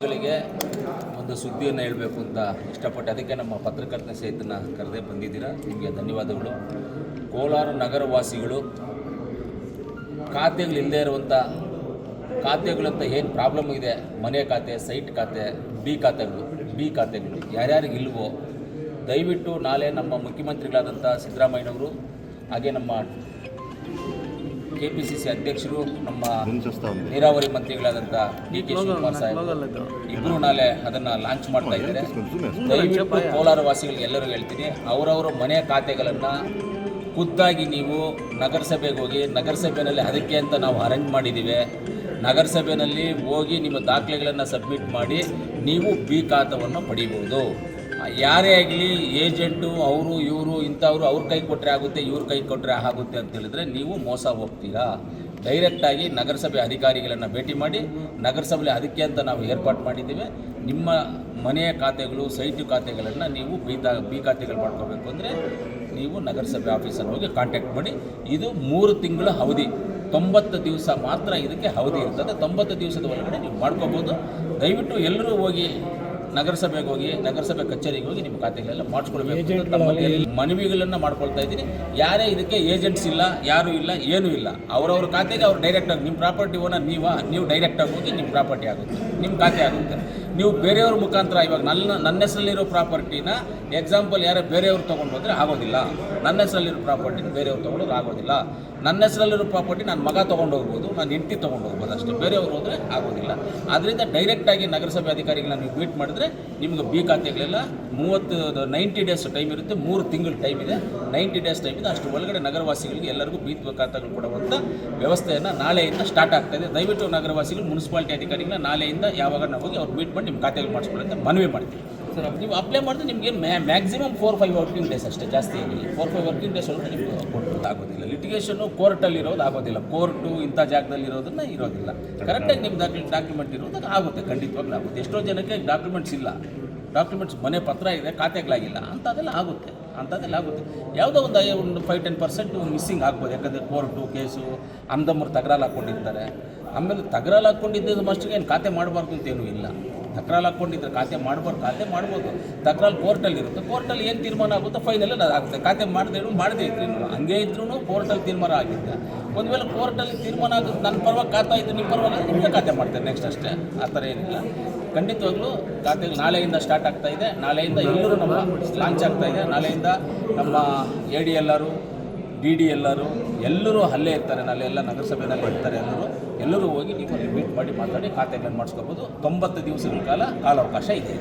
ಗಳಿಗೆ ಒಂದು ಸುದ್ದಿಯನ್ನು ಹೇಳಬೇಕು ಅಂತ ಇಷ್ಟಪಟ್ಟು ಅದಕ್ಕೆ ನಮ್ಮ ಪತ್ರಕರ್ತನ ಸಹಿತನ ಕರೆದೇ ಬಂದಿದ್ದೀರಾ. ನಿಮಗೆ ಧನ್ಯವಾದಗಳು. ಕೋಲಾರ ನಗರವಾಸಿಗಳು ಖಾತೆಗಳಿಲ್ಲದೆ ಇರುವಂಥ ಖಾತೆಗಳಂತ ಏನು ಪ್ರಾಬ್ಲಮ್ ಇದೆ, ಮನೆ ಖಾತೆ, ಸೈಟ್ ಖಾತೆ, ಬಿ ಖಾತೆಗಳು ಯಾರ್ಯಾರಿಗೆ ಇಲ್ವೋ ದಯವಿಟ್ಟು ನಾಳೆ ನಮ್ಮ ಮುಖ್ಯಮಂತ್ರಿಗಳಾದಂಥ ಸಿದ್ದರಾಮಯ್ಯನವರು ಹಾಗೆ ನಮ್ಮ KPCC ಅಧ್ಯಕ್ಷರು, ನಮ್ಮ ನೀರಾವರಿ ಮಂತ್ರಿಗಳಾದಂಥ DK ಶಿವಕುಮಾರ್ ಸಾಹೇಬ್ ಇಬ್ಬರು ನಾಳೆ ಅದನ್ನು ಲಾಂಚ್ ಮಾಡ್ತಾ ಇದ್ದಾರೆ. ದಯವಿಟ್ಟು ಕೋಲಾರ ವಾಸಿಗಳಿಗೆ ಎಲ್ಲರಿಗೂ ಹೇಳ್ತೀನಿ, ಅವರವರ ಮನೆ ಖಾತೆಗಳನ್ನು ಖುದ್ದಾಗಿ ನೀವು ನಗರಸಭೆಗೆ ಹೋಗಿ, ನಗರಸಭೆಯಲ್ಲಿ ಅದಕ್ಕೆ ಅಂತ ನಾವು ಅರೇಂಜ್ ಮಾಡಿದ್ದೀವಿ. ನಗರಸಭೆಯಲ್ಲಿ ಹೋಗಿ ನಿಮ್ಮ ದಾಖಲೆಗಳನ್ನು ಸಬ್ಮಿಟ್ ಮಾಡಿ ನೀವು ಬಿ ಖಾತೆಯನ್ನು ಪಡಿಬೋದು. ಯಾರೇ ಆಗಲಿ ಏಜೆಂಟು ಅವರು ಇವರು ಇಂಥವ್ರು ಅವ್ರ ಕೈ ಕೊಟ್ಟರೆ ಆಗುತ್ತೆ, ಇವ್ರ ಕೈ ಕೊಟ್ಟರೆ ಆಗುತ್ತೆ ಅಂತ ಹೇಳಿದ್ರೆ ನೀವು ಮೋಸ ಹೋಗ್ತೀರಾ. ಡೈರೆಕ್ಟಾಗಿ ನಗರಸಭೆ ಅಧಿಕಾರಿಗಳನ್ನು ಭೇಟಿ ಮಾಡಿ, ನಗರಸಭೆಯಲ್ಲಿ ಅದಕ್ಕೆ ಅಂತ ನಾವು ಏರ್ಪಾಡು ಮಾಡಿದ್ದೀವಿ. ನಿಮ್ಮ ಮನೆಯ ಖಾತೆಗಳು, ಸೈಟು ಖಾತೆಗಳನ್ನು ನೀವು ಬಿ ಖಾತೆಗಳು ಮಾಡ್ಕೋಬೇಕು ಅಂದರೆ ನೀವು ನಗರಸಭೆ ಆಫೀಸಲ್ಲಿ ಹೋಗಿ ಕಾಂಟ್ಯಾಕ್ಟ್ ಮಾಡಿ. ಇದು 3 ತಿಂಗಳ ಅವಧಿ, 90 ದಿವಸ ಮಾತ್ರ ಇದಕ್ಕೆ ಅವಧಿ ಇರ್ತದೆ. 90 ದಿವಸದ ಒಳಗಡೆ ನೀವು ಮಾಡ್ಕೋಬೋದು. ದಯವಿಟ್ಟು ಎಲ್ಲರೂ ಹೋಗಿ ನಗರಸಭೆಗೆ ಹೋಗಿ, ನಗರಸಭೆ ಕಚೇರಿಗೆ ಹೋಗಿ ನಿಮ್ಮ ಖಾತೆಗಳೆಲ್ಲ ಮಾಡಿಸ್ಕೊಳ್ಬೇಕು. ನಮ್ಮಲ್ಲಿ ಮನವಿಗಳನ್ನು ಮಾಡ್ಕೊಳ್ತಾ ಇದ್ದೀನಿ. ಯಾರೇ ಇದಕ್ಕೆ ಏಜೆಂಟ್ಸ್ ಇಲ್ಲ, ಯಾರೂ ಇಲ್ಲ, ಏನೂ ಇಲ್ಲ. ಅವರವ್ರ ಖಾತೆಗೆ ಅವ್ರು ಡೈರೆಕ್ಟಾಗಿ, ನಿಮ್ಮ ಪ್ರಾಪರ್ಟಿ ಓನರ್ ನೀವು ಡೈರೆಕ್ಟಾಗಿ ಹೋಗಿ ನಿಮ್ಮ ಪ್ರಾಪರ್ಟಿ ಆಗುತ್ತೆ, ನಿಮ್ಮ ಖಾತೆ ಆಗುತ್ತೆ. ನೀವು ಬೇರೆಯವ್ರ ಮುಖಾಂತರ ಇವಾಗ ನನ್ನ ಹೆಸರಲ್ಲಿರೋ ಪ್ರಾಪರ್ಟಿನ ಎಕ್ಸಾಂಪಲ್ ಯಾರೇ ಬೇರೆಯವ್ರು ತೊಗೊಂಡು ಹೋದರೆ ಆಗೋದಿಲ್ಲ. ನನ್ನ ಹೆಸರಲ್ಲಿರೋ ಪ್ರಾಪರ್ಟಿನ ಬೇರೆಯವ್ರು ತೊಗೊಂಡೋದ್ರೆ ಆಗೋದಿಲ್ಲ. ನನ್ನ ಹೆಸರಲ್ಲಿರೋ ಪ್ರಾಪರ್ಟಿ ನನ್ನ ಮಗ ತೊಗೊಂಡು ಹೋಗ್ಬೋದು, ನಾನು ಹೆಂಡತಿ ತೊಗೊಂಡು ಹೋಗ್ಬೋದು ಅಷ್ಟೇ. ಬೇರೆಯವರು ಹೋದರೆ ಆಗೋದಿಲ್ಲ. ಆದ್ದರಿಂದ ಡೈರೆಕ್ಟಾಗಿ ನಗರಸಭೆ ಅಧಿಕಾರಿಗಳನ್ನ ನೀವು ಮೀಟ್ ಮಾಡಿದ್ರೆ ನಿಮ್ಗೆ ಬಿ ಖಾತೆಗಳೆಲ್ಲ 90 ಡೇಸ್ ಟೈಮ್ ಇರುತ್ತೆ. 3 ತಿಂಗಳು ಟೈಮ್ ಇದೆ, 90 ಡೇಸ್ ಟೈಮ್ ಇದೆ. ಅಷ್ಟು ಒಳಗಡೆ ನಗರವಾಸಿಗಳಿಗೆ ಎಲ್ಲರಿಗೂ ಬಿ ಖಾತೆಗಳು ಕೊಡುವಂಥ ವ್ಯವಸ್ಥೆಯನ್ನು ನಾಳೆಯಿಂದ ಸ್ಟಾರ್ಟ್ ಆಗ್ತಾಯಿದೆ. ದಯವಿಟ್ಟು ನಗರವಾಸಿಗಳು, ಮುನ್ಸಿಪಾಲಿಟಿ ಅಧಿಕಾರಿಗಳನ್ನ ನಾಳೆಯಿಂದ ಯಾವಾಗ ನಾವು ಹೋಗಿ ಅವ್ರು ಮೀಟ್ ಮಾಡಿ ನಿಮ್ಮ ಖಾತೆಗಳು ಮಾಡಿಸ್ಕೊಳ್ಳಿ ಮನವಿ ಮಾಡ್ತೀವಿ. ಸರ್, ನೀವು ಅಪ್ಲೈ ಮಾಡಿದ್ರೆ ನಿಮಗೆ ಮ್ಯಾಕ್ಸಿಮಮ್ 4-5 ವರ್ಕಿಂಗ್ ಡೇಸ್ ಅಷ್ಟೇ, ಜಾಸ್ತಿ ಆಗಿ 4-5 ವರ್ಕಿಂಗ್ ಡೇಸ್ ಒಳಗೆ ನಿಮಗೆ ಕೊಡೋದು ಆಗೋದಿಲ್ಲ. ಲಿಟಿಗೇಷನ್ನು ಕೋರ್ಟಲ್ಲಿ ಇರೋದು ಆಗೋದಿಲ್ಲ, ಕೋರ್ಟು ಇಂಥ ಜಾಗದಲ್ಲಿ ಇರೋದಿಲ್ಲ. ಕರೆಕ್ಟಾಗಿ ನಿಮ್ಮ ಡಾಕ್ಯುಮೆಂಟ್ ಇರೋದಾಗ ಆಗುತ್ತೆ, ಖಂಡಿತವಾಗ್ಲೂ ಆಗುತ್ತೆ. ಎಷ್ಟೋ ಜನಕ್ಕೆ ಡಾಕ್ಯುಮೆಂಟ್ಸ್ ಇಲ್ಲ, ಡಾಕ್ಯುಮೆಂಟ್ಸ್ ಮನೆ ಪತ್ರ ಇದೆ, ಖಾತೆಗಳಾಗಿಲ್ಲ, ಅಂಥದ್ದೆಲ್ಲ ಆಗುತ್ತೆ. ಯಾವುದೋ ಒಂದು 5-10% ಮಿಸ್ಸಿಂಗ್ ಆಗ್ಬೋದು. ಯಾಕಂದರೆ ಕೋರ್ಟು ಕೇಸು ಅಂದಮ್ಮರು ತಕರಾರು ಹಾಕ್ಕೊಂಡಿರ್ತಾರೆ. ಆಮೇಲೆ ತಕರಾರು ಹಾಕ್ಕೊಂಡಿದ್ದು ಮಸ್ಟಿಗೆ ಏನು ಖಾತೆ ಮಾಡಬಾರ್ದು ಅಂತೇನೂ ಇಲ್ಲ. ತಕರಾರು ಹಾಕ್ಕೊಂಡಿದ್ರೆ ಖಾತೆ ಮಾಡ್ಬೋದು. ತಕರಾರು ಕೋರ್ಟಲ್ಲಿ ಇರುತ್ತೆ, ಕೋರ್ಟಲ್ಲಿ ಏನು ತೀರ್ಮಾನ ಆಗುತ್ತೋ ಫೈನಲ್ ಅದು ಆಗುತ್ತೆ. ಖಾತೆ ಮಾಡದೇ ಇದ್ರೂ ಹಂಗೆ ಇದ್ರೂ ಕೋರ್ಟಲ್ಲಿ ತೀರ್ಮಾನ ಆಗಿದೆ. ಒಂದು ವೇಳೆ ಕೋರ್ಟಲ್ಲಿ ತೀರ್ಮಾನ ಆಗುತ್ತೆ, ನನ್ನ ಪರವಾಗಿ ಖಾತೆ ಇದ್ದು ನಿಮ್ಮ ಪರವಾಗಿ ನಿಮಗೆ ಖಾತೆ ಮಾಡ್ತಾರೆ ನೆಕ್ಸ್ಟ್ ಅಷ್ಟೇ. ಆ ಥರ ಏನಿಲ್ಲ. ಖಂಡಿತವಾಗ್ಲೂ ಖಾತೆಗಳು ನಾಳೆಯಿಂದ ಸ್ಟಾರ್ಟ್ ಆಗ್ತಾ ಇದೆ. ನಾಳೆಯಿಂದ ಎಲ್ಲರೂ ನಮ್ಮ ಲಾಂಚ್ ಆಗ್ತಾ ಇದೆ. ನಾಳೆಯಿಂದ ನಮ್ಮ ADLರು, DDLರು ಎಲ್ಲರೂ ಅಲ್ಲೇ ಇರ್ತಾರೆ. ನಾಳೆ ಎಲ್ಲ ನಗರಸಭೆಯಲ್ಲಿ ಇರ್ತಾರೆ. ಎಲ್ಲರೂ ಹೋಗಿ ನೀವು ಮೀಟ್ ಮಾಡಿ ಮಾತಾಡಿ ಖಾತೆಗಳನ್ನು ಮಾಡಿಸ್ಕೋಬೋದು. 90 ದಿವಸಗಳ ಕಾಲಾವಕಾಶ ಇದೆ.